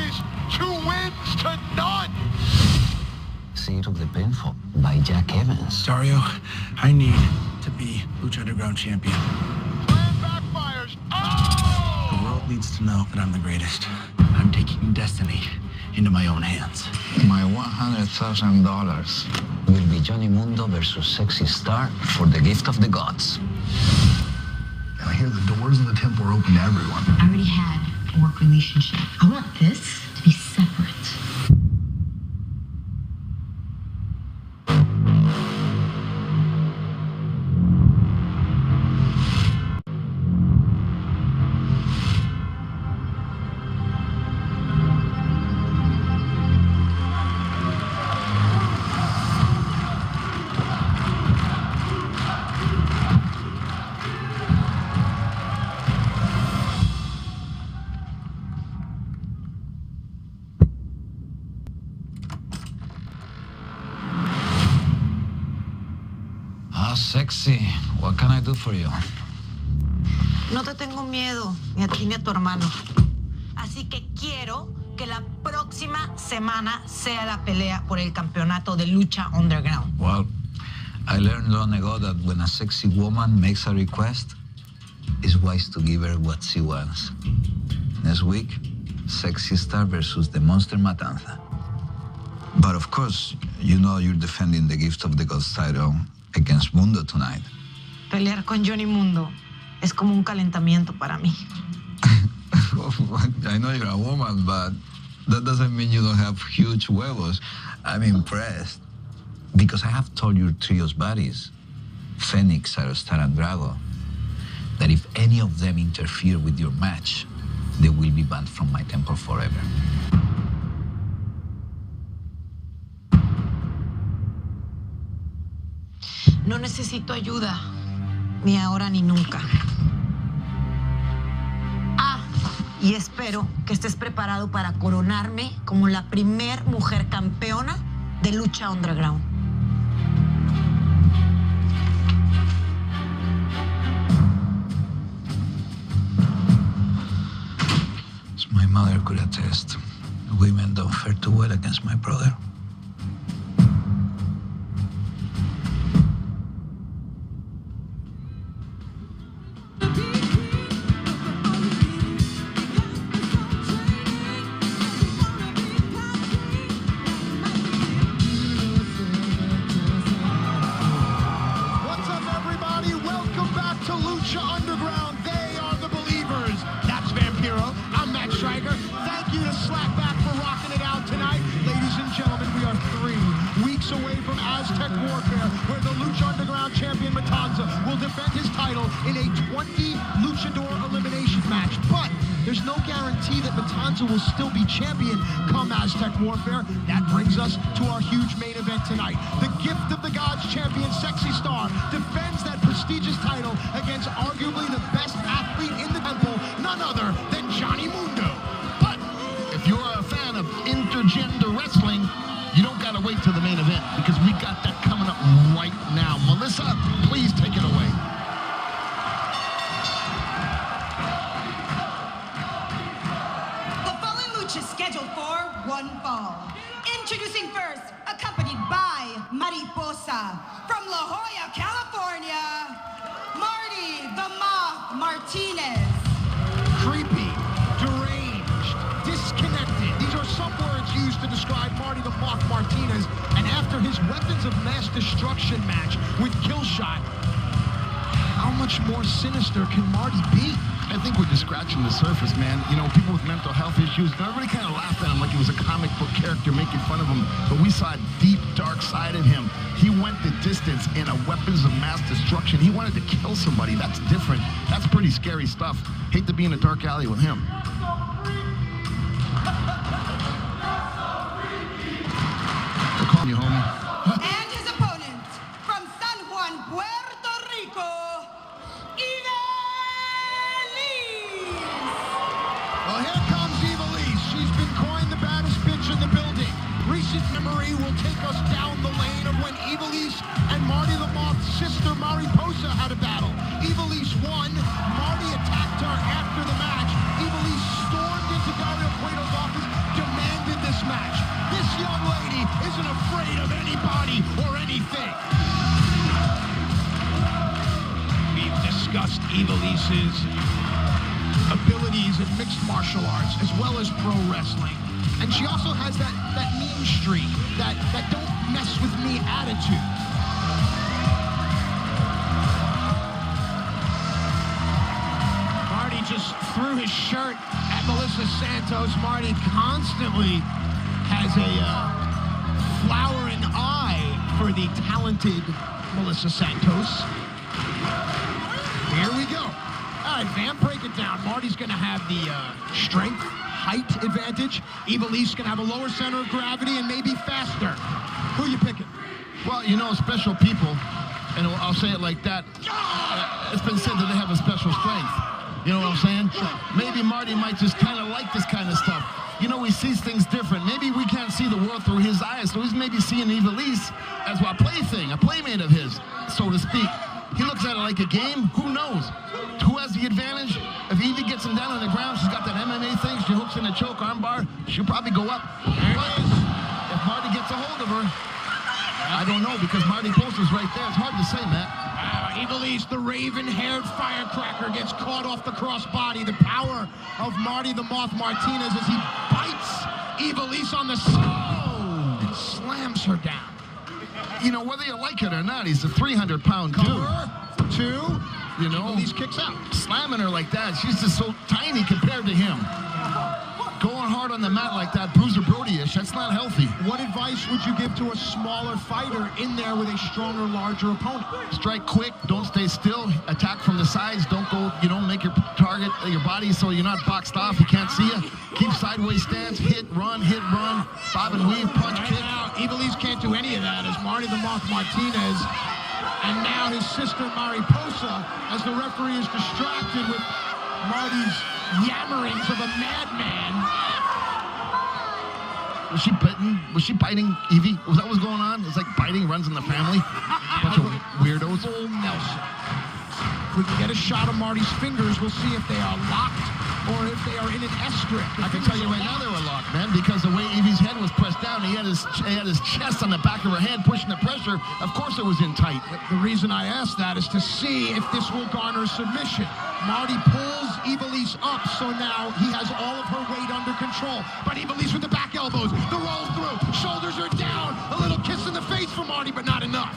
boys. 2 wins to none. Seat of the Pinfall by Jack Evans. Dario, I need to be Lucha Underground champion. Plan backfires. Oh! The world needs to know that I'm the greatest. I'm taking destiny into my own hands. My $100,000 will be Johnny Mundo versus Sexy Star for the gift of the gods. And I hear the doors of the temple are open to everyone. I already had a work relationship. I want this to be separate. Sexy, what can I do for you? No te tengo miedo, ni a ti ni a tu hermano. Así que quiero que la próxima semana sea la pelea por el campeonato de Lucha Underground. Well, I learned long ago that when a sexy woman makes a request, it's wise to give her what she wants. Next week, Sexy Star versus the Monster Matanza. But of course, you know you're defending the gift of the gods title against Mundo tonight. Pelear con Johnny Mundo es como un calentamiento para mí. I know you're a woman, but that doesn't mean you don't have huge huevos. I'm impressed. Because I have told your trio's buddies, Phoenix, Aerostar, and Drago, that if any of them interfere with your match, they will be banned from my temple forever. No necesito ayuda, ni ahora ni nunca. Y espero que estés preparado para coronarme como la primer mujer campeona de Lucha Underground. As my mother could attest, women don't fare too well against my brother. Will still be champion come Aztec Warfare. That brings us to our huge main event tonight. The gift of the gods champion Sexy Star defends that prestigious title against arguably the best athlete in the temple, none other than Johnny Mundo. But if you're a fan of intergender wrestling, you don't gotta wait till the main event because we got that coming up right now. Melissa, please take it away. Scheduled for one fall. Introducing first, accompanied by Mariposa from La Jolla, California, Marty the Moth Martinez. Creepy, deranged, disconnected. These are some words used to describe Marty the Moth Martinez. And after his Weapons of Mass Destruction match with Killshot, how much more sinister can Marty be? I think we're just scratching the surface, man. You know, people with mental health issues, everybody kind of laughed at him like he was a comic book character making fun of him. But we saw a deep, dark side in him. He went the distance in a Weapons of Mass Destruction. He wanted to kill somebody. That's different. That's pretty scary stuff. Hate to be in a dark alley with him. We're calling you, homie. And his opponent from San Juan, Puerto Rico, Well, here comes Evilise. She's been coined the baddest bitch in the building. Recent memory will take us down the lane of when Evilise and Marty the Moth's sister Mariposa had a battle. Evilise won. Marty attacked her after the match. Evilise stormed into Dario Cueto's office, discussed Evilise's abilities in mixed martial arts as well as pro wrestling. And she also has that mean streak, that don't mess with me attitude. Marty just threw his shirt at Melissa Santos. Marty constantly has a flowering eye for the talented Melissa Santos. Here we go. All right, Van, break it down. Marty's going to have the strength, height advantage. Ivelisse going to have a lower center of gravity and maybe faster. Who are you picking? Well, you know, special people, and I'll say it like that, it's been said that they have a special strength. You know what I'm saying? Sure. Maybe Marty might just kind of like this kind of stuff. You know, he sees things different. Maybe we can't see the world through his eyes, so he's maybe seeing Ivelisse as a plaything, a playmate of his, so to speak. He looks at it like a game. Who knows? Who has the advantage? If Evie gets him down on the ground, she's got that MMA thing. She hooks in a choke armbar. She'll probably go up. But if Marty gets a hold of her, I don't know, because Marty Poster's right there. It's hard to say, Matt. Ivelisse, the raven-haired firecracker, gets caught off the crossbody. The power of Marty the Moth Martinez as he bites Ivelisse on the side and slams her down. You know, whether you like it or not, he's a 300-pound dude. Cover, two, you know, Ivelisse kicks out. Slamming her like that, she's just so tiny compared to him. Going hard on the mat like that, Bruiser Brody-ish, that's not healthy. What advice would you give to a smaller fighter in there with a stronger, larger opponent? Strike quick, don't stay still, attack from the sides, don't go, you know, make your target, your body so you're not boxed off, he can't see you. Keep sideways stance, hit, run, bob and weave, punch, kick. Now, Ivelisse can't do any of that as Marty the Moth Martinez and now his sister Mariposa, as the referee is distracted with Marty's yammerings of a madman. Was she biting? Was she biting Evie? Was that what's going on? It's like biting runs in the family. Bunch of weirdos. Full Nelson. If we can get a shot of Marty's fingers, we'll see if they are locked or if they are in an S-grip. I can tell you right now they were locked, man, because the way Evie's head was pressed down, he had his chest on the back of her hand pushing the pressure. Of course it was in tight. The reason I asked that is to see if this will garner submission. Marty pulls Ivelisse up, so now he has all of her weight under control. But Ivelisse with the back elbows, the roll through, shoulders are down, a little kiss in the face for Marty, but not enough.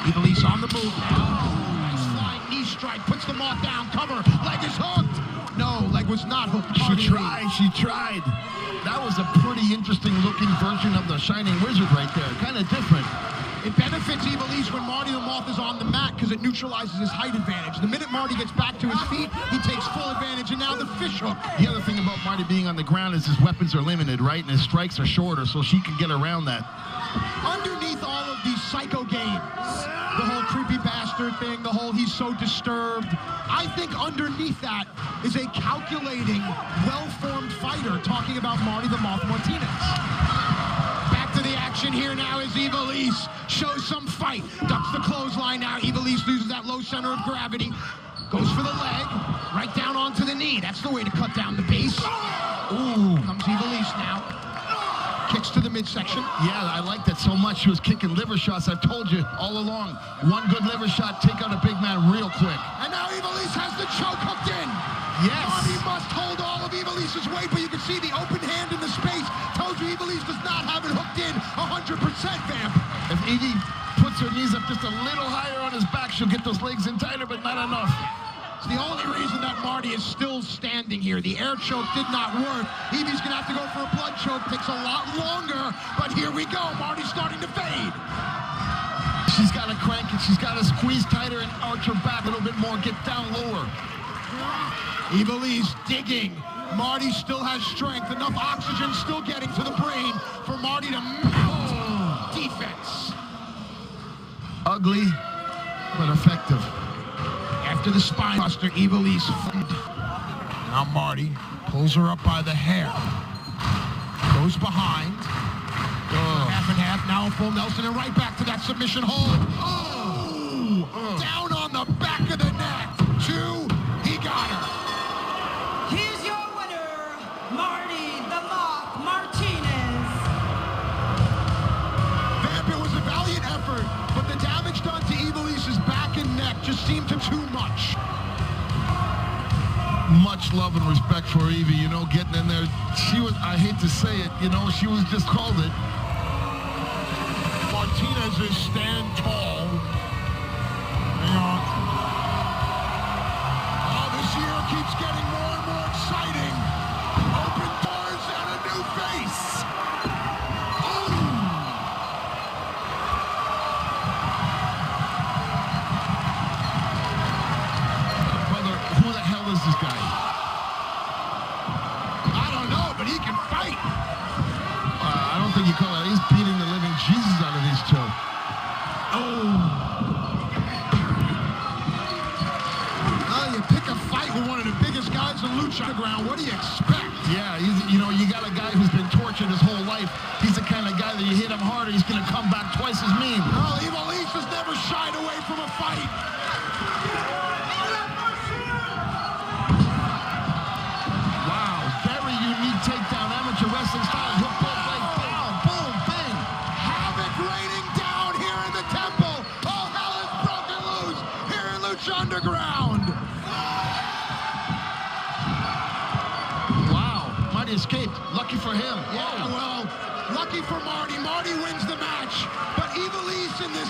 Ivelisse on the move now. Nice flying knee strike, puts the Moth down, cover, leg is hooked. No, leg was not hooked. She tried. That was a pretty interesting looking version of the Shining Wizard right there, kind of different. It benefits Ivelisse when Marty the Moth is on the mat because it neutralizes his height advantage. The minute Marty gets back to his feet, he takes full advantage, and now the fish hook. The other thing about Marty being on the ground is his weapons are limited, right? And his strikes are shorter, so she can get around that. Underneath all of these psycho games, the whole creepy bastard thing, the whole he's so disturbed, I think underneath that is a calculating, well-formed fighter talking about Marty the Moth Martinez. Back to the action here now as Ivelisse shows some fight. Ducks the clothesline now. Ivelisse loses that low center of gravity. Goes for the leg. Right down onto the knee. That's the way to cut down the base. Ooh. Comes Ivelisse now. Kicks to the midsection. Yeah, I like that so much. She was kicking liver shots. I've told you all along. One good liver shot, take out a big man real quick. And now Ivelisse has the choke hooked in. Yes. Marty must hold all of Ivelisse's weight, but you can see the open hand in the space. Told you Ivelisse does not have it hooked in 100%, Vamp. If Evie puts her knees up just a little higher on his back, she'll get those legs in tighter, but not enough. It's the only reason that Marty is still standing here. The air choke did not work. Evie's going to have to go for a blood choke. Takes a lot longer, but here we go. Marty's starting to fade. She's got to crank it. She's got to squeeze tighter and arch her back a little bit more. Get down lower. Ivelisse digging. Marty still has strength. Enough oxygen still getting to the brain for Marty to mount defense. Ugly, but effective. After the spine buster, Ivelisse. Now Marty pulls her up by the hair. Goes behind. Half and half, now a full Nelson, and right back to that submission hold. Down on the back of the neck. Two, he got her. Here's your winner, Marty the Moth Martinez. Vamp, it was a valiant effort, but the damage done to Ivelisse's back and neck just seemed to too much. Much love and respect for Evie, you know, getting in there. She was, I hate to say it, you know, she was just called it. Martinez is stand tall. Hang on. Oh, this year keeps getting more and more exciting. Open doors and a new face. Brother, who the hell is this guy? I don't know, but he can fight. I don't think you call it. He's beating the living Jesus out of these two. You pick a fight with one of the biggest guys in Lucha Underground. What do you expect? Yeah, you know, you got a guy who's been tortured his whole life. He's the kind of guy that you hit him harder, he's going to come back twice as mean. Oh, Ivelisse has never shied away from a fight. Wow, very unique takedown, amateur wrestling style. Hook both legs down, boom, bang. Havoc raining down here in the temple. All hell is broken loose here in Lucha Underground. Wow, Marty escaped. Lucky for him. Yeah, well, lucky for Marty. Marty wins the match. But Ivelisse and this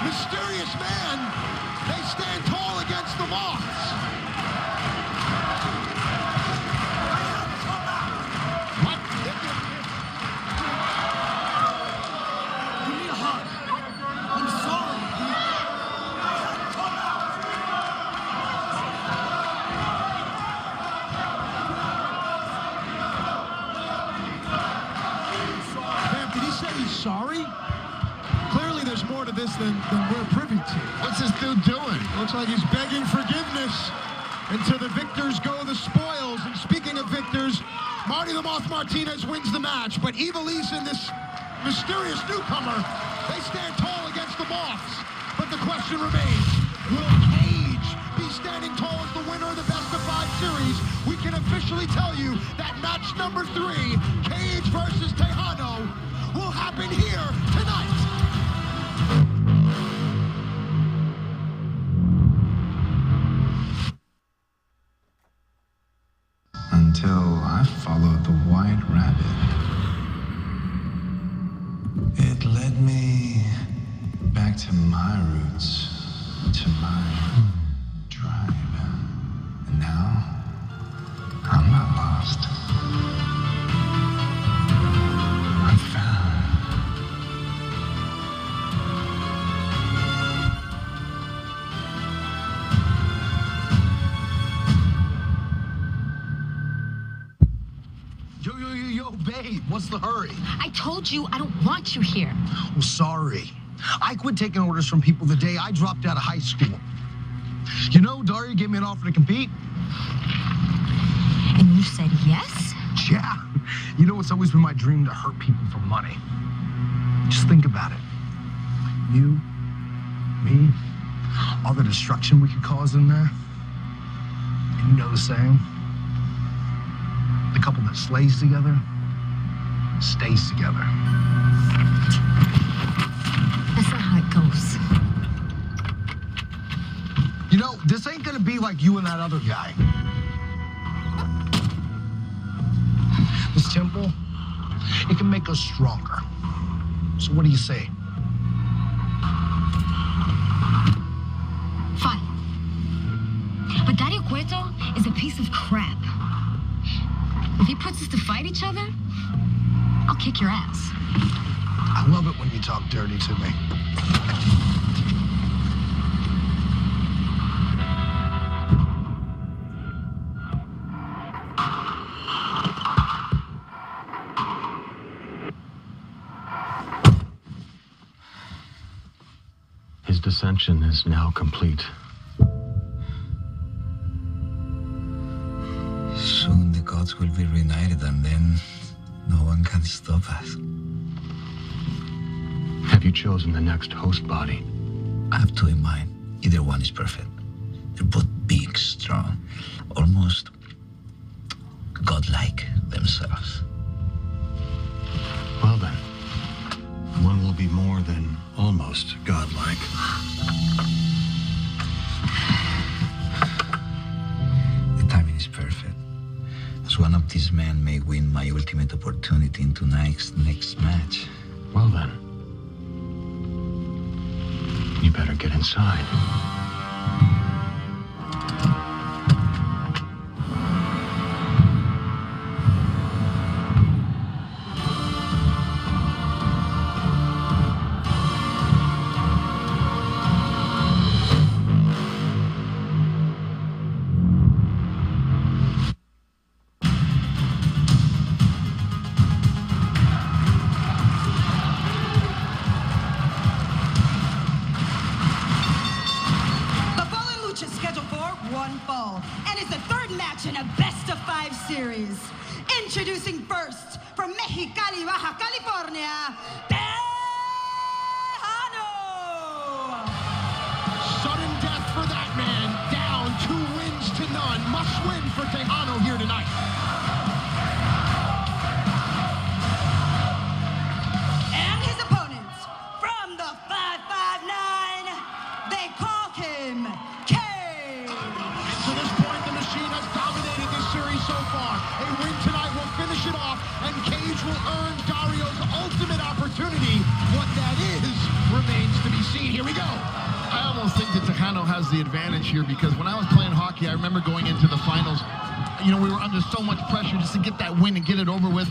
mysterious man, they stand tall against the Moths. What? Give me a hug. I'm sorry. Vamp, did he say he's sorry? Clearly there's more to this than we're privy to. What's this dude doing? Looks like he's begging forgiveness. And to the victors go the spoils. And speaking of victors, Marty the Moth Martinez wins the match. But Ivelisse and this mysterious newcomer, they stand tall against the Moths. But the question remains, will Cage be standing tall as the winner of the Best of 5 series? We can officially tell you that match number 3, Cage versus Tejano, will happen here tonight. Until I followed the white rabbit. It led me back to my roots, to my tribe. And now, I'm not lost. I'm found. Yo, babe, what's the hurry? I told you I don't want you here. Well, sorry. I quit taking orders from people the day I dropped out of high school. You know, Dario gave me an offer to compete. And you said yes? Yeah. You know, it's always been my dream to hurt people for money. Just think about it. You, me, all the destruction we could cause in there. And you know the saying? The couple that slays together stays together. That's not how it goes. You know, this ain't gonna be like you and that other guy. This temple, it can make us stronger. So what do you say? Fine. But Dario Cueto is a piece of crap. If he puts us to fight each other, I'll kick your ass. I love it when you talk dirty to me. His dissension is now complete. Soon the gods will be reunited, and then no one can stop us. Have you chosen the next host body? I have two in mind. Either one is perfect. They're both big, strong, almost godlike themselves. Well then, one will be more than almost godlike. win my ultimate opportunity in tonight's next match. Well then, you better get inside. Series. Introducing first from Mexicali, Baja California, Tejano. Sudden death for that man. Down 2 wins to none. Must win for Tejano here tonight. And his opponents from the 559, they call him Cage. To this point, the Machine has dominated this series so far. A win tonight will finish it off, and Cage will earn Dario's ultimate opportunity. What that is remains to be seen. Here we go. I almost think that Tejano has the advantage here because when I was playing hockey, I remember going into the finals, you know, we were under so much pressure just to get that win and get it over with.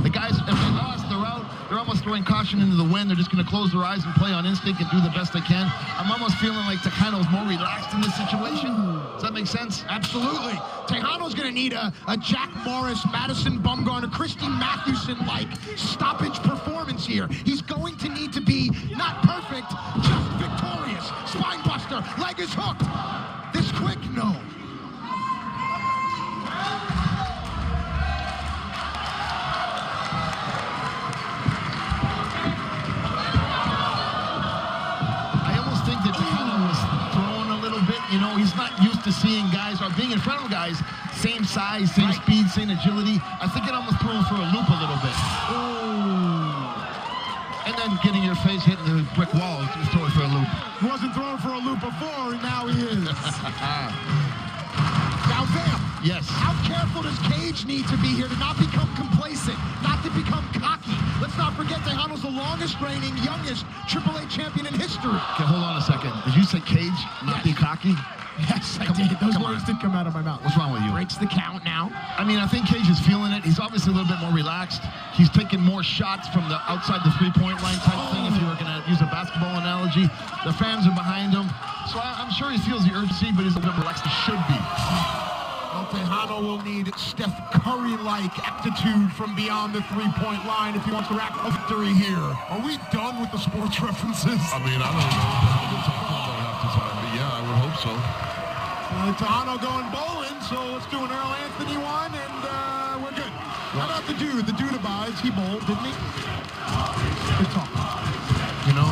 The guys, if they lost, they're out. They're almost throwing caution into the wind. They're just going to close their eyes and play on instinct and do the best they can. I'm almost feeling like Tejano's more relaxed in this situation. Does that make sense? Absolutely. Tejano's going to need a Jack Morris, Madison Bumgarner, Christy Mathewson-like stoppage performance here. He's going to need to be not perfect, just victorious. Spine buster, leg is hooked. This quick? No. You know, he's not used to seeing guys or being in front of guys same size, same speed, same agility. I think it almost threw him for a loop a little bit. Ooh. And then getting your face hit in the brick wall is throwing for a loop. He wasn't throwing for a loop before, and now he is. Now, Vamp. Yes. How careful does Cage need to be here to not become complacent, not to become cocky? Let's not forget Tejano's the longest reigning, youngest AAA champion in history. Okay, hold on a second. Did you say Cage not be cocky? Yes, I did. Those words did come out of my mouth. What's wrong with you? Breaks the count now. I mean, I think Cage is feeling it. He's obviously a little bit more relaxed. He's taking more shots from the outside the three-point line type thing, if you were going to use a basketball analogy. The fans are behind him. So I'm sure he feels the urgency, but he's a little bit relaxed. He should be. Well, Tejano will need Steph Curry-like aptitude from beyond the three-point line if he wants to rack a victory here. Are we done with the sports references? I mean, I don't know what we're talking about half the time, but yeah, I would hope so. Tejano going bowling, so let's do an Earl Anthony one, and we're good. How about the dude? The dude abides. He bowled, didn't he? Good talk. You know,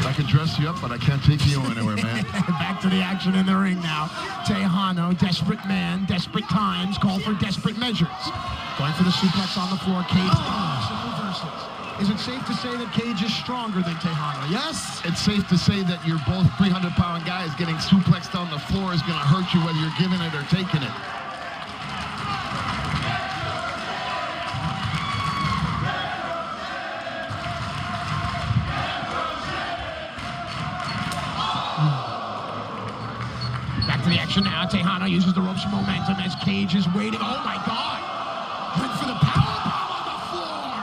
I can dress you up, but I can't take you anywhere, man. Back to the action in the ring now. Tejano, desperate man, desperate times, call for desperate measures. Going for the suplex on the floor. Cage some reversals. Is it safe to say that Cage is stronger than Tejano? Yes? It's safe to say that you're both 300-pound guys. Getting suplexed on the floor is going to hurt you whether you're giving it or taking it. Back to the action now. Tejano uses the ropes momentum as Cage is waiting. Oh my God! Went for the power bomb on the floor.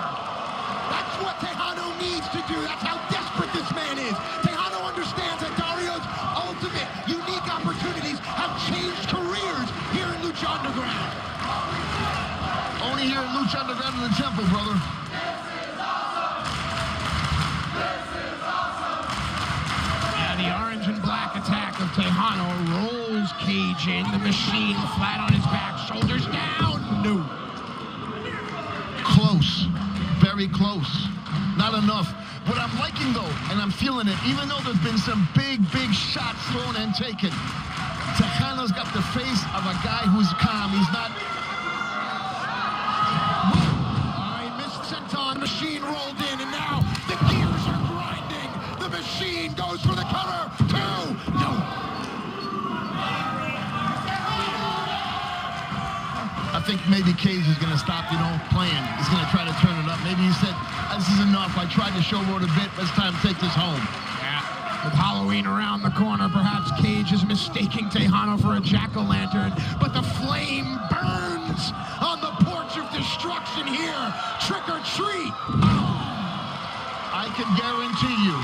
That's what Tejano needs to do. That's how desperate this man is. Tejano understands that Dario's ultimate, unique opportunities have changed careers here in Lucha Underground. Only here in Lucha Underground in the Temple, brother. The orange and black attack of Tejano rolls Cage in. The Machine flat on his back, shoulders down. No. Close. Very close. Not enough. What I'm liking, though, and I'm feeling it, even though there's been some big shots thrown and taken, Tejano's got the face of a guy who's calm. He's not... I missed senton. Machine rolled in, and now the gears are grinding. The Machine goes for the cover. 2. No. I think maybe Cage is going to stop, playing. He's going to try to turn it up. Maybe he said, this is enough. I tried to showboat a bit, but it's time to take this home. Yeah. With Halloween around the corner, perhaps Cage is mistaking Tejano for a jack-o'-lantern, but the flame burns on the porch of destruction here. Trick or treat. I can guarantee you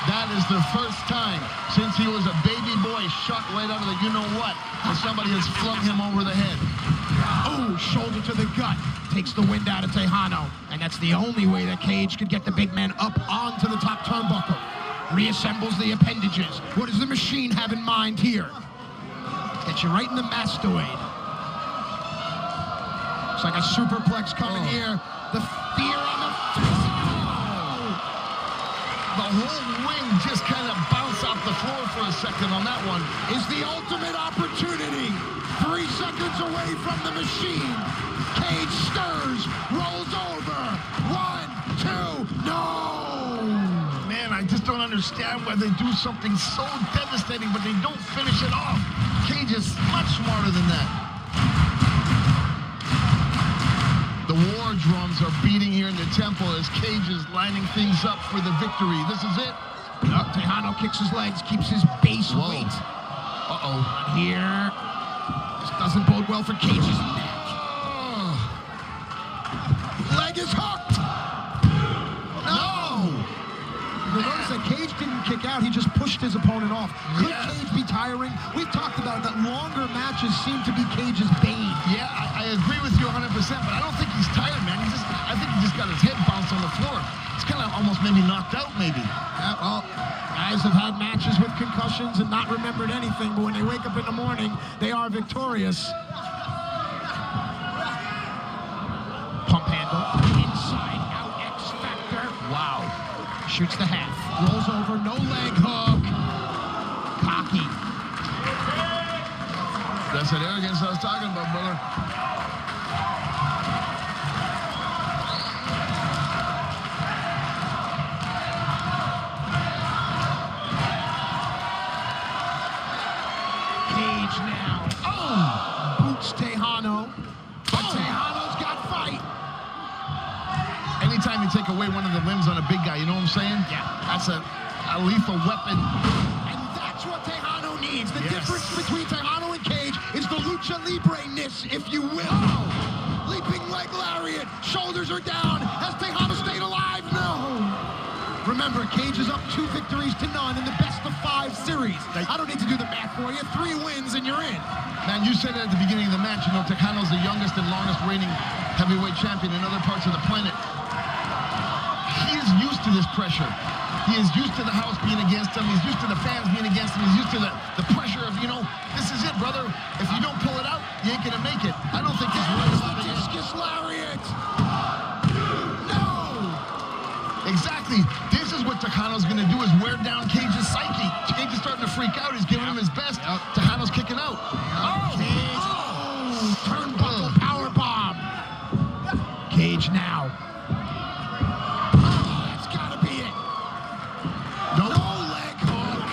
that is the first time since he was a baby boy shot right out of the you-know-what that somebody has flung him over the head. Oh, shoulder to the gut. Takes the wind out of Tejano. And that's the only way that Cage could get the big man up onto the top turnbuckle. Reassembles the appendages. What does the machine have in mind here? Get you right in the mastoid. It's like a superplex coming here. The fear on the... The whole wing just kind of bounced off the floor for a second on that one. Is the ultimate opportunity. 3 seconds away from the machine. Cage stirs, rolls over. 1, 2, no! Man, I just don't understand why they do something so devastating, but they don't finish it off. Cage is much smarter than that. The war drums are beating here in the temple as Cage is lining things up for the victory. This is it. Tejano kicks his legs, keeps his base weight. Uh-oh. Here. This doesn't bode well for Cage's neck. Leg is hooked. No! You'll notice that Cage didn't kick out, he just pushed his opponent off. Could Cage be tiring? We've talked about it, that longer matches seem to be Cage's bane. Yeah, I agree with you 100%, but I don't think he's tired, man. I think he just got his head bounced on the floor. It's kind of almost maybe knocked out, maybe. Yeah, well, guys have had matches with concussions and not remembered anything, but when they wake up in the morning, they are victorious. Pump handle, inside out X Factor. Wow. Shoots the half, rolls over, no leg hook. Cocky. That's that arrogance I was talking about, brother. Cage now. Oh! Boots Tejano. But Tejano's got fight. Anytime you take away one of the limbs on a big guy, you know what I'm saying? Yeah. That's a lethal weapon. And that's what Tejano needs. The difference between Tejano and Cage is the Lucha Libre-ness, if you will. Leaping leg lariat. Shoulders are down. Has Tejano stayed alive? No. Remember, Cage is up 2 victories to none in the best-of-5 series. I don't need to do the math for you. 3 wins and you're in. Man, you said it at the beginning of the match, Tejano's the youngest and longest reigning heavyweight champion in other parts of the planet. He is used to this pressure. He is used to the house being against him. He's used to the fans being against him. He's used to the pressure of, this is it, brother. If you don't pull it out, you ain't gonna make it. I don't think he's worried about it. Discus lariat. Exactly. This is what Tejano's going to do, is wear down Cage's psyche. Cage is starting to freak out. He's giving him his best. Tejano's kicking out. Cage. Turnbuckle powerbomb. Cage now. That's got to be it. No leg hook.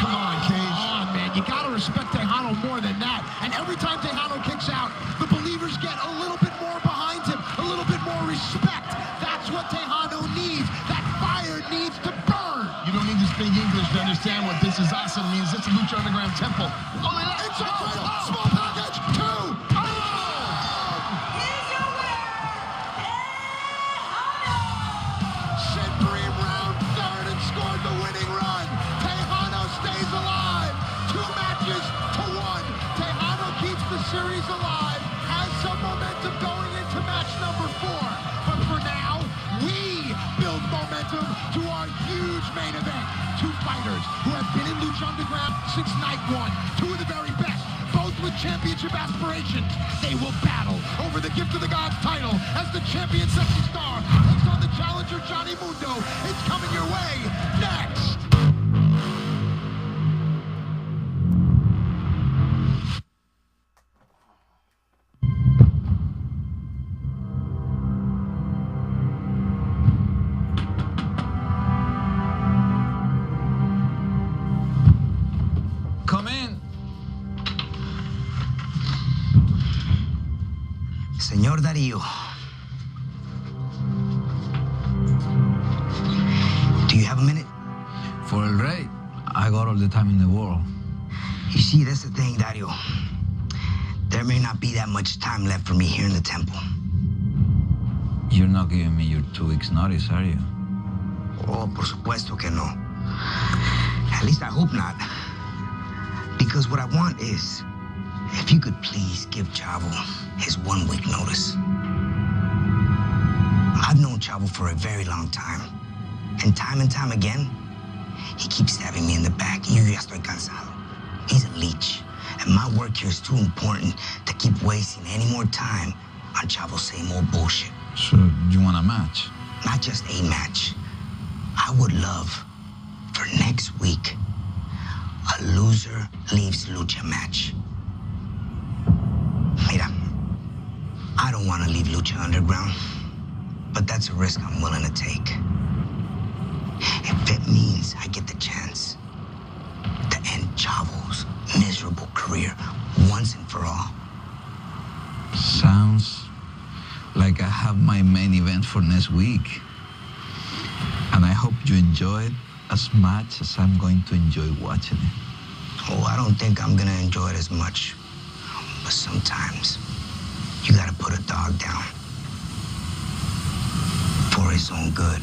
Come on, Cage. Come on, man. You got to respect Tejano more than that. And every time Tejano kicks out, the believers get a little bit more behind him, a little bit more respect. That's what Tejano needs. That fire needs to burn. You don't need to speak English to understand what this is awesome means. It's a Lucha Underground temple. It's a small package. 2. Supreme round 3rd and scored the winning run. Tejano stays alive. 2 matches to 1. Tejano keeps the series alive. Has some momentum going into match number 4. But for now, we build momentum to our huge main event. 2 fighters who have been in Lucha Underground since night 1. 2 of the very best, both with championship aspirations. They will battle over the Gift of the Gods title as the champion Sexy Star takes on the challenger Johnny Mundo. It's coming your way next. Come in. Señor Dario, do you have a minute? For El Rey, I got all the time in the world. You see, that's the thing, Dario. There may not be that much time left for me here in the temple. You're not giving me your 2 weeks notice, are you? Oh, por supuesto que no. At least I hope not. Because what I want is, if you could please give Chavo his 1 week notice. I've known Chavo for a very long time. And time again, he keeps stabbing me in the back. Yo ya estoy cansado. He's a leech. And my work here is too important to keep wasting any more time on Chavo's same old bullshit. So, you want a match? Not just a match. I would love, for next week, a loser leaves Lucha match. Mira, I don't want to leave Lucha Underground, but that's a risk I'm willing to take. If it means I get the chance to end Chavo's miserable career once and for all. Sounds like I have my main event for next week. And I hope you enjoy it as much as I'm going to enjoy watching it. Oh, I don't think I'm gonna enjoy it as much. But sometimes, you gotta put a dog down. For his own good.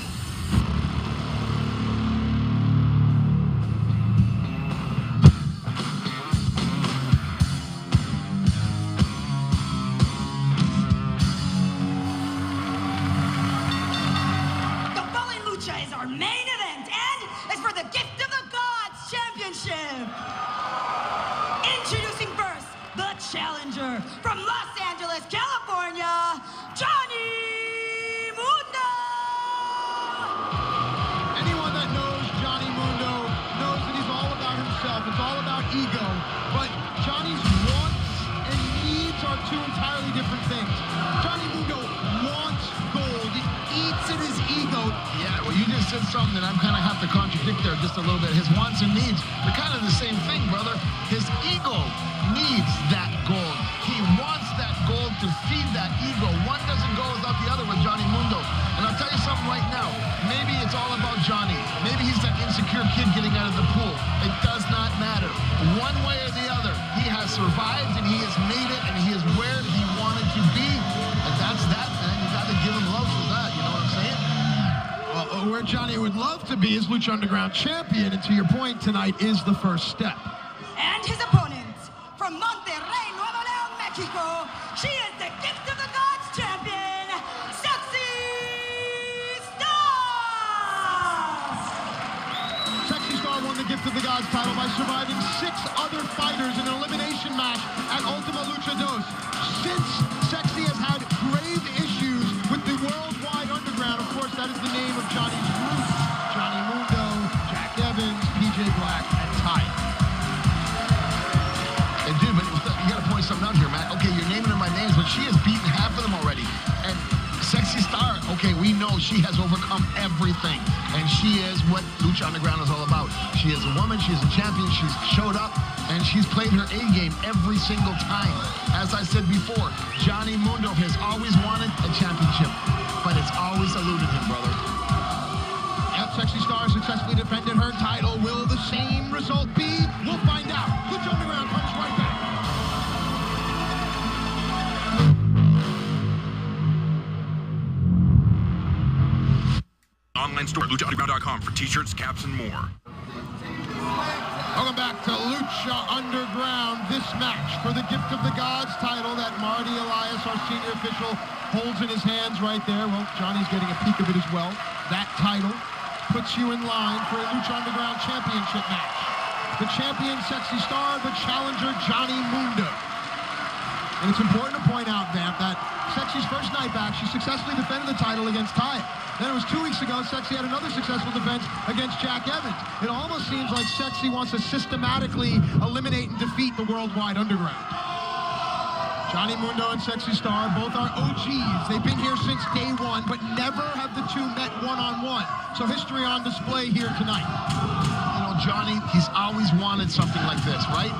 Introducing first, the challenger from Los Angeles, California, Johnny Mundo! Anyone that knows Johnny Mundo knows that he's all about himself. It's all about ego. But Johnny's wants and needs are two entirely different things. Johnny Mundo wants gold. He eats at his ego. Yeah, well, you just said something that I'm kind of have to contradict there just a little bit. His wants and needs, they're kind of the same thing, brother. His ego needs that gold. He wants that gold to feed that ego. One doesn't go without the other with Johnny Mundo. And I'll tell you something right now. Maybe it's all about Johnny. Maybe he's that insecure kid getting out of the pool. It does not matter. One way or the other, he has survived and he has made it and he is where he wanted to be. And that's that, man. You got to give him love for that. You know what I'm saying? Well, where Johnny would love to be is Lucha Underground champion. And to your point, tonight is the first step. And his opponent, from Monterrey, Nuevo León, Mexico, she is the Gift of the Gods champion, Sexy Star! Sexy Star won the Gift of the Gods title by surviving 6 other fighters in an elimination match at Ultima Lucha 2. Since Sexy has had grave issues with the Worldwide Underground, of course, that is the name of Johnny's group. Johnny Mundo, Jack Evans, PJ Black, and Ty. And dude, but you got to point something out here, Matt. Okay, you're naming them by names, but she has beaten half of them already. And Sexy Star, okay, we know she has overcome everything. And she is what Lucha Underground is all about. She is a woman, she's a champion, she's showed up, and she's played her A-game every single time. As I said before, Johnny Mundo has always wanted a championship, but it's always eluded him, brother. Yep, Sexy Star successfully defended her title. Will the same result be? We'll find out. Lucha Underground comes right back. Online store, luchaunderground.com for t-shirts, caps, and more. Welcome back to Lucha Underground. This match for the Gift of the Gods title that Marty Elias, our senior official, holds in his hands right there. Well, Johnny's getting a peek of it as well. That title puts you in line for a Lucha Underground championship match. The champion, Sexy Star, the challenger, Johnny Mundo. And it's important to point out, Vamp, that Sexy's first night back, she successfully defended the title against Ty. Then it was 2 weeks ago, Sexy had another successful defense against Jack Evans. It almost seems like Sexy wants to systematically eliminate and defeat the Worldwide Underground. Johnny Mundo and Sexy Star both are OGs. They've been here since day one, but never have the two met one-on-one. So history on display here tonight. You know, Johnny, he's always wanted something like this, right?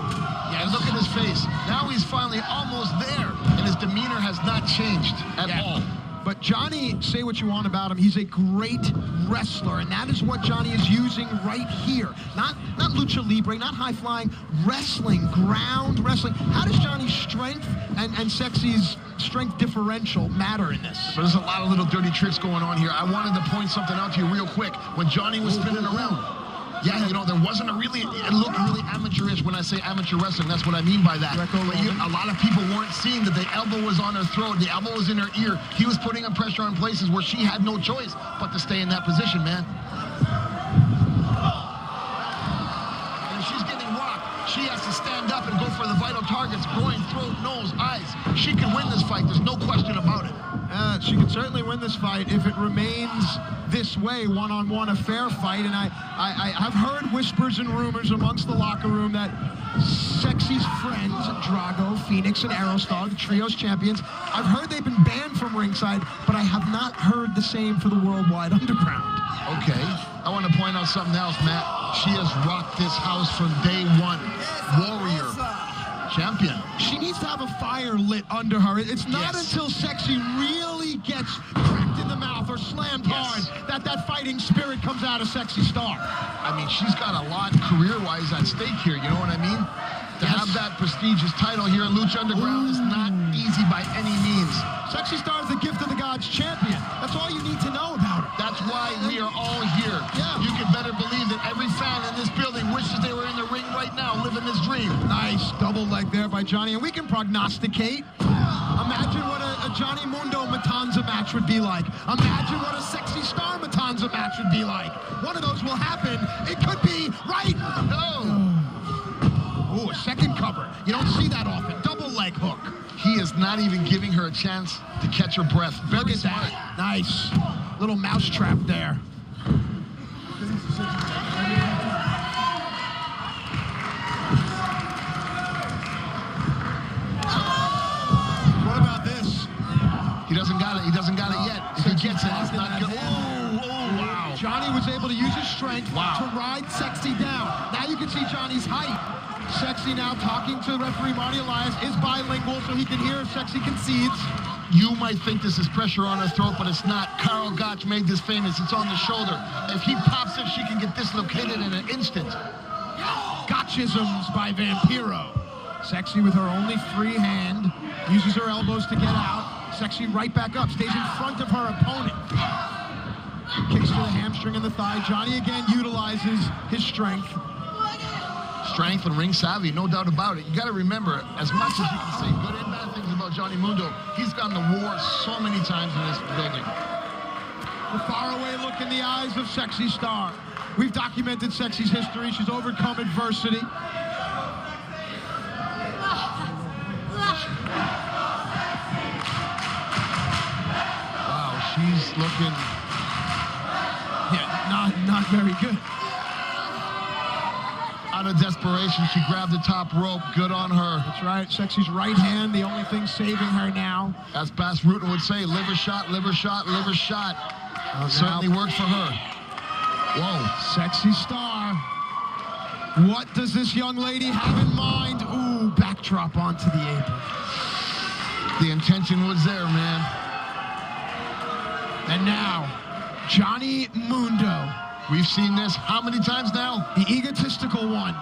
Yeah, look at his face. Now he's finally almost there, and his demeanor has not changed at all. But Johnny, say what you want about him, he's a great wrestler, and that is what Johnny is using right here. Not lucha libre, not high-flying, wrestling, ground wrestling. How does Johnny's strength and Sexy's strength differential matter in this? So there's a lot of little dirty tricks going on here. I wanted to point something out to you real quick. When Johnny was spinning around, yeah, you know, there wasn't a really, it looked really amateurish. When I say amateur wrestling, that's what I mean by that. But a lot of people weren't seeing that the elbow was on her throat, the elbow was in her ear. He was putting up pressure on places where she had no choice but to stay in that position, man. And if she's getting rocked, she has to stand up and go for the vital targets, groin, throat, nose, eyes. She can win this fight, there's no question about it. She can certainly win this fight if it remains this way, one-on-one, a fair fight. And I've heard whispers and rumors amongst the locker room that Sexy's friends, Drago, Phoenix, and Aerostar, the trios champions, I've heard they've been banned from ringside, but I have not heard the same for the Worldwide Underground. Okay, I want to point out something else, Matt. She has rocked this house from day one. Warrior. Champion. She needs to have a fire lit under her. It's not until Sexy really gets cracked in the mouth or slammed hard that fighting spirit comes out of Sexy Star. I mean, she's got a lot career-wise at stake here, you know what I mean? To have that prestigious title here in Lucha Underground is not easy by any means. Sexy Star is the gift of the gods champion. That's all you need to know about her. That's why we are all here. Yeah. You can better believe that every fan in this building wishes they were in the ring right now, living this dream. Nice double leg there by Johnny, and we can prognosticate. Imagine what a Johnny Mundo Matanza match would be like. Imagine what a Sexy Star Matanza match would be like. One of those will happen. It could be right. No. Ooh, a second cover. You don't see that often. Double leg hook. He is not even giving her a chance to catch her breath. Look at that. Nice. Little mousetrap there. What about this? He doesn't got it. He doesn't got it yet. If he gets it, it's not good. Oh, wow. Johnny was able to use his strength to ride Sexy down. Now you can see Johnny's height. Sexy now talking to referee Marty Elias, is bilingual so he can hear if Sexy concedes. You might think this is pressure on her throat, but it's not. Karl Gotch made this famous. It's on the shoulder. If he pops it, she can get dislocated in an instant. Gotchisms by Vampiro. Sexy with her only free hand, uses her elbows to get out. Sexy right back up, stays in front of her opponent. Kicks to the hamstring and the thigh. Johnny again utilizes his strength. Strength and ring savvy, no doubt about it. You got to remember, as much as you can say good and bad things about Johnny Mundo, he's gone to war so many times in this building. The faraway look in the eyes of Sexy Star. We've documented Sexy's history. She's overcome adversity. Wow, she's looking... Yeah, not very good. Out of desperation, she grabbed the top rope. Good on her. That's right. Sexy's right hand, the only thing saving her now. As Bas Rutten would say, liver shot, liver shot, liver shot. Certainly worked for her. Whoa. Sexy Star. What does this young lady have in mind? Ooh, backdrop onto the apron. The intention was there, man. And now, Johnny Mundo. We've seen this how many times now? The egotistical one,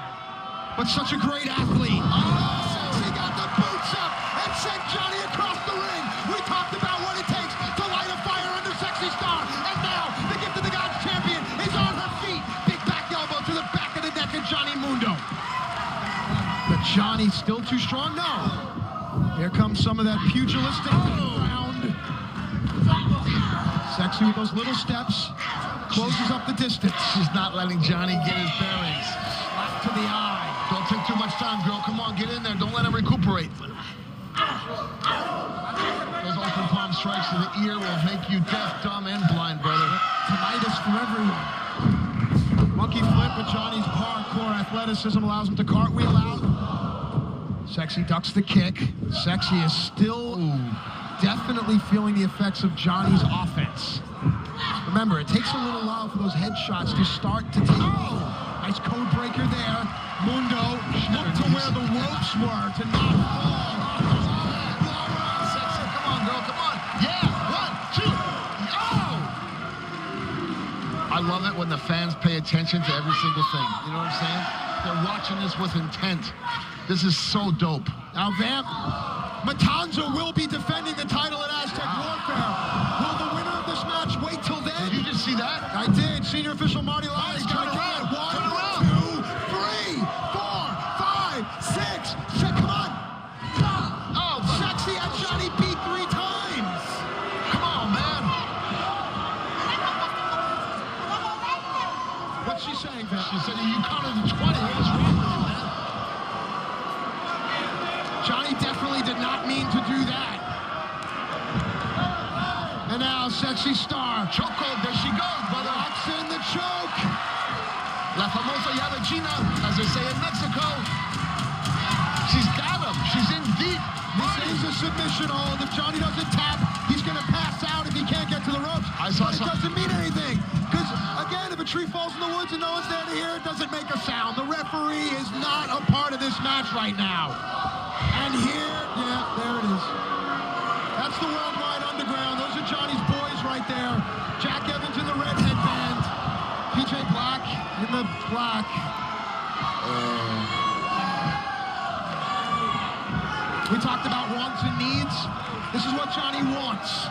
but such a great athlete. Oh, he got the boots up and sent Johnny across the ring. We talked about what it takes to light a fire under Sexy Star, and now the gift of the gods champion is on her feet. Big back elbow to the back of the neck of Johnny Mundo. But Johnny still too strong? No. Here comes some of that pugilistic round. Sexy with those little steps. Closes up the distance. She's not letting Johnny get his bearings. Slap to the eye. Don't take too much time, girl. Come on, get in there. Don't let him recuperate. Those open palm strikes to the ear will make you deaf, dumb, and blind, brother. Tinnitus for everyone. Monkey flip with Johnny's hardcore athleticism allows him to cartwheel out. Sexy ducks the kick. Sexy is still definitely feeling the effects of Johnny's offense. Remember, it takes a little while for those headshots to start to take. Oh! Nice code breaker there. Mundo looked to where the ropes were to not fall. Sexy, come on, girl, come on. Yeah, 1, 2. Oh! I love it when the fans pay attention to every single thing. You know what I'm saying? They're watching this with intent. This is so dope. Now, Vamp, Matanza will be defending the title at Aztec Warfare. Will the winner of this match wait till then? Did you just see that? I did. Senior official Marty Lyons trying to get it. 1, 2, 3, 4, 5, 6. Come on. Oh, Sexy had Johnny beat 3 times. Come on, man. What's she saying, Vamp? She said you counted to 20. What was wrong with you, man? Johnny definitely did not mean to do that. And now, Sexy Star. Choco, there she goes, brother. Locks in the choke. La famosa llave china, as they say in Mexico. She's got him. She's in deep. This is a submission hold. If Johnny doesn't tap, he's going to pass out if he can't get to the ropes. But it doesn't mean anything. Because, again, if a tree falls in the woods and no one's there to hear it, doesn't make a sound. The referee is not a part of this match right now. And here, yeah, there it is. That's the Worldwide Underground. Those are Johnny's boys right there. Jack Evans in the red headband. PJ Black in the black. We talked about wants and needs. This is what Johnny wants.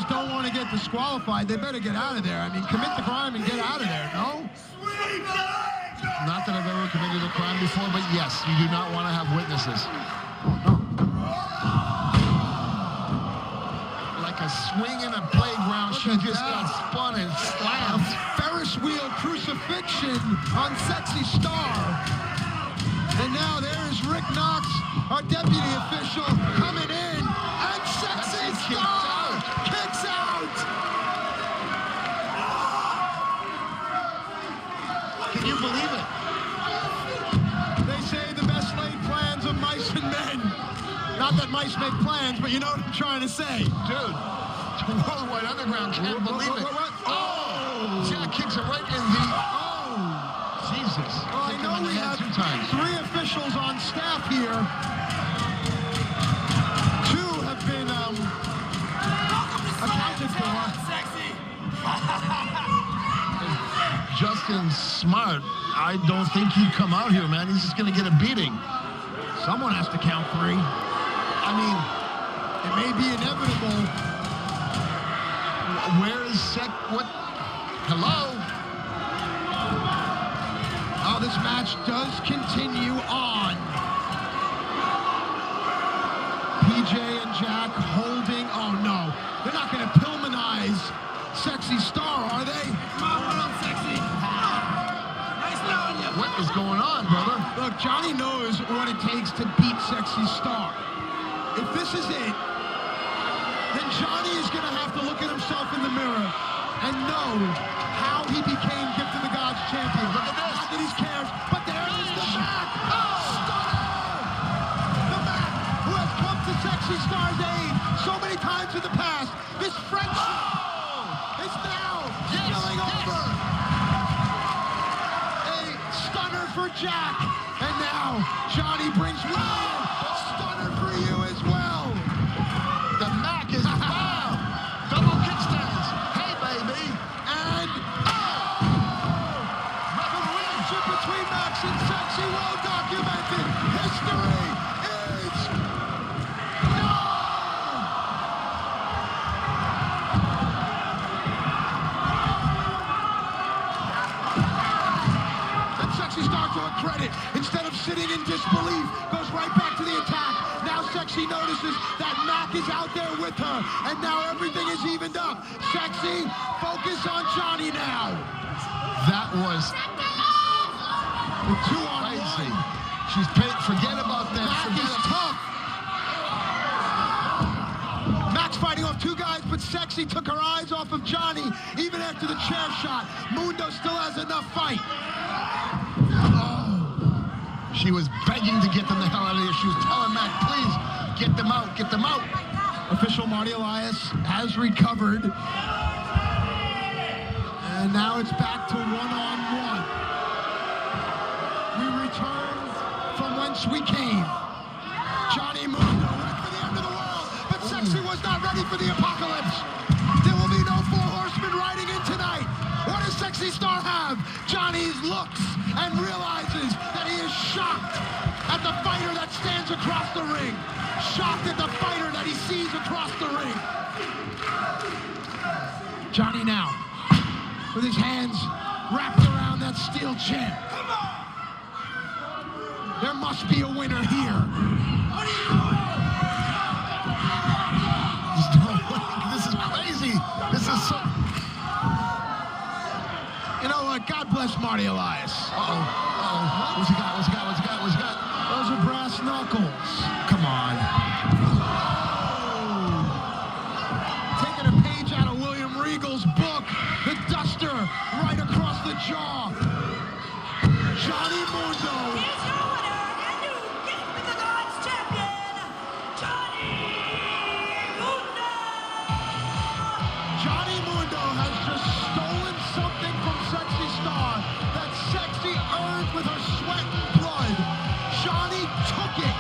Don't want to get disqualified, they better get out of there. I mean, commit the crime and get out of there, no? Not that I've ever committed a crime before, but yes, you do not want to have witnesses. Like a swing in a playground, she just got spun and slammed. Ferris wheel crucifixion on Sexy Star. And now there is Rick Knox, our deputy official, coming in, and Sexy Star kicks out! Can you believe it? They say the best laid plans of mice and men. Not that mice make plans, but you know what I'm trying to say. Dude, the Worldwide Underground can't believe it. Oh! Jack kicks it right in the... Oh! Jesus. Well, I know we have 3 officials on staff here. 2 have been accounted for. Justin Smart, I don't think he'd come out here, man. He's just going to get a beating. Someone has to count 3. I mean, it may be inevitable. Where is what? Hello? Oh, this match does continue on. PJ and Jack holding. Oh no, they're not going to Pillmanize Sexy Star, are they? What is going on, brother? Look, Johnny knows what it takes to beat Sexy Star. If this is it, then Johnny is going to have to look at himself in the mirror and know how he became Gift of the Gods champion. Look at this. Not that he cares, but there is the Mac. Stunner! The Mac, who has come to Sexy Star's aid so many times in the past. This friendship is now spilling over. A stunner for Jack. And now Johnny brings Ryan. A stunner for you as well. The Mac is foul. Double kickstands. Hey, baby. And relationship between Max and Sexy, well documented. History is and Sexy Star, to her credit, instead of sitting in disbelief, goes right back to the attack. Now Sexy notices that Mac is out there with her, and now everything is evened up. Sexy, focus on Johnny now. That was the 2-on-1. She's paid. Forget about that. Mac is tough. Mac's fighting off 2 guys, but Sexy took her eyes off of Johnny even after the chair shot. Mundo still has enough fight. She was begging to get them the hell out of here. She was telling Mac, please, get them out, get them out. Official Marty Elias has recovered. And now it's back to one-on-one. We return from whence we came. Johnny Mundo ready for the end of the world, but Sexy was not ready for the apocalypse. There will be no 4 horsemen riding in tonight. What does Sexy Star have? Johnny's looks and realizes that he is shocked at the fighter that stands across the ring. Shocked at the fighter that he sees across the ring. Johnny now, with his hands wrapped around that steel chair. There must be a winner here. What are you doing? This is crazy. This is so... You know what? God bless Marty Elias. Uh-oh. What's he got? What's he got? What's he got? What's he got? Those are brass knuckles. Come on. Taking a page out of William Regal's book, the duster right across the jaw. Johnny Mundo. Here's your winner and new Gift of the Gods champion, Johnny Mundo. Johnny Mundo has just stolen something from Sexy Star that Sexy earned with her sweat and blood. Johnny took it.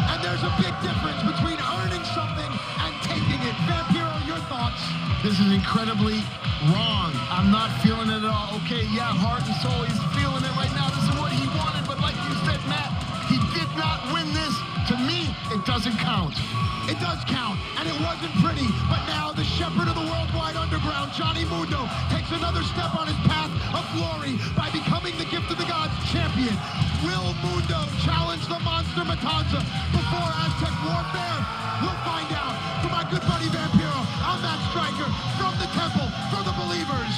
And there's a big difference between earning something and taking it. Vampiro, your thoughts? This is incredibly wrong. I'm not feeling it at all. Okay, yeah, heart and soul, he's feeling it right now. This is what he wanted, but like you said, Matt, he did not win this. To me, it doesn't count. It does count, and it wasn't pretty, but now the shepherd of the worldwide underground, Johnny Mundo, takes another step on his path of glory by becoming the Gift of the Gods champion. Will Mundo challenge the Monster Matanza before Aztec Warfare? We'll find out. For my good buddy Vampiro, I'm Matt Stryker from the Temple for the Believers.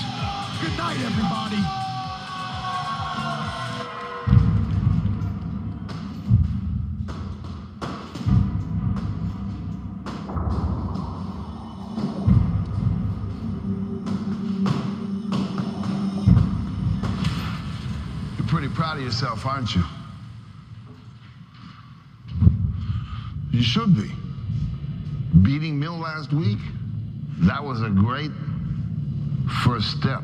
Good night, everybody. Pretty proud of yourself, aren't you? You should be. Beating Mill last week, that was a great first step.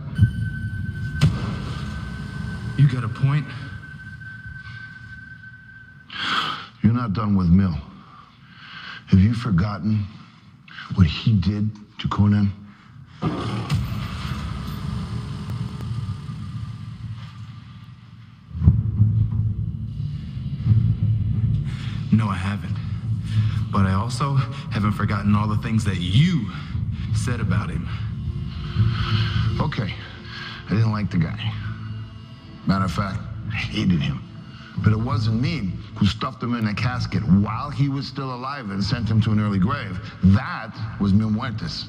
You got a point? You're not done with Mill. Have you forgotten what he did to Conan? No, I haven't. But I also haven't forgotten all the things that you said about him. Okay, I didn't like the guy. Matter of fact, I hated him. But it wasn't me who stuffed him in a casket while he was still alive and sent him to an early grave. That was Mil Muertes.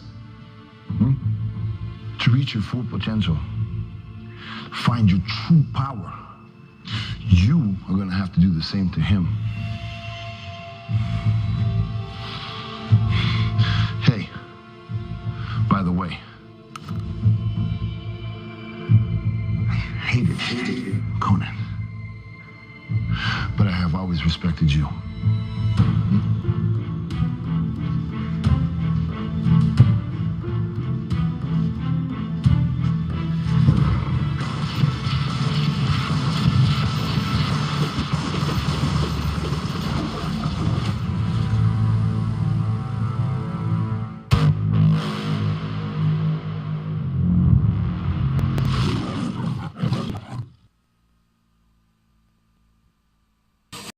To reach your full potential, find your true power, you are gonna have to do the same to him. Hey, by the way, I hated Conan, but I have always respected you.